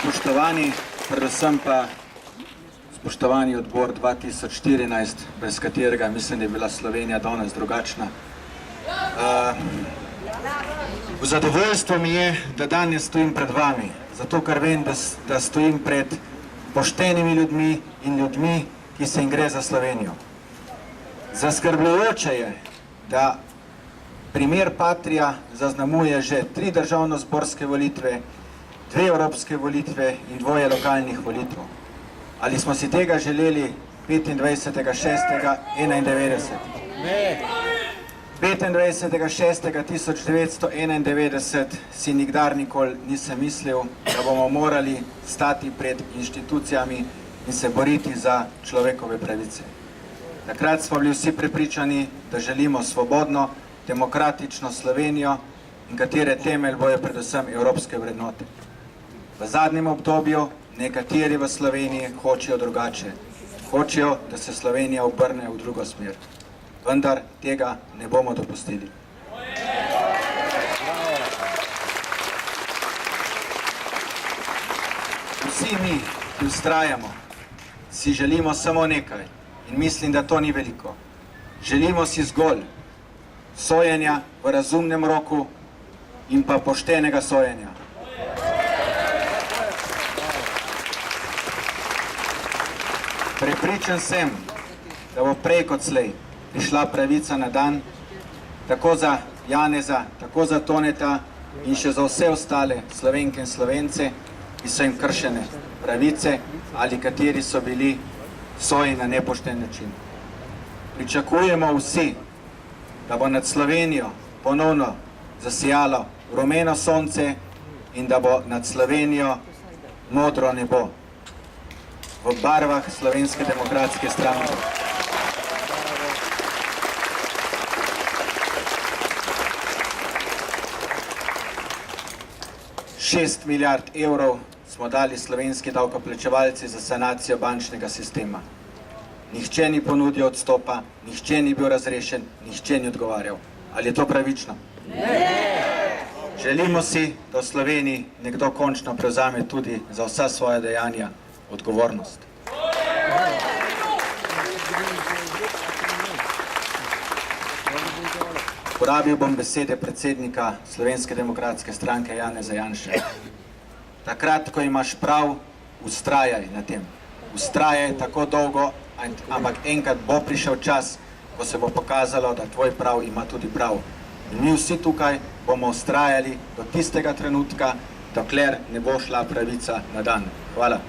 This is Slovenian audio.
Spoštovani, predvsem pa spoštovani odbor 2014, brez katerega mislim, da je bila Slovenija danes drugačna. V zadovoljstvo mi je, da danes stojim pred vami, zato ker vem, da stojim pred poštenimi ljudmi in ljudmi, ki se jim gre za Slovenijo. Zaskrbljujoče je, da primer Patria zaznamuje že 3 državnozborske volitve, 2 evropske volitve in 2 lokalnih volitev. Ali smo si tega želeli 25.6.1991? Ne. 25.6.1991 si nikdar nikoli nisem mislil, da bomo morali stati pred inštitucijami in se boriti za človekove pravice. Takrat smo bili vsi prepričani, da želimo svobodno, demokratično Slovenijo in katere temelj bojo predvsem evropske vrednote. V zadnjem obdobju nekateri v Sloveniji hočejo drugače. Hočejo, da se Slovenija obrne v drugo smer. Vendar tega ne bomo dopustili. Vsi mi, ki vztrajamo, si želimo samo nekaj in mislim, da to ni veliko. Želimo si zgolj sojenja v razumnem roku in pa poštenega sojenja. Prepričan sem, da bo prej kot slej prišla pravica na dan, tako za Janeza, tako za Toneta in še za vse ostale Slovenke in Slovence, ki so jim kršene pravice ali kateri so bili sojeni na nepošten način. Pričakujemo vsi, da bo nad Slovenijo ponovno zasijalo rumeno sonce in da bo nad Slovenijo modro nebo v barvah Slovenske demokratske stranke. €6 milijard smo dali slovenski davkoplačevalci za sanacijo bančnega sistema. Nihče ni ponudil odstopa, nihče ni bil razrešen, nihče ni odgovarjal. Ali je to pravično? Ne! Želimo si, da v Sloveniji nekdo končno prevzame tudi za vsa svoja dejanja odgovornost. Uporabil bom besede predsednika Slovenske demokratske stranke Janeza Janše. Takrat, ko imaš prav, vztrajaj na tem. Vztrajaj tako dolgo, ampak enkrat bo prišel čas, ko se bo pokazalo, da tvoj prav ima tudi prav. In mi vsi tukaj bomo vztrajali do tistega trenutka, dokler ne bo šla pravica na dan. Hvala.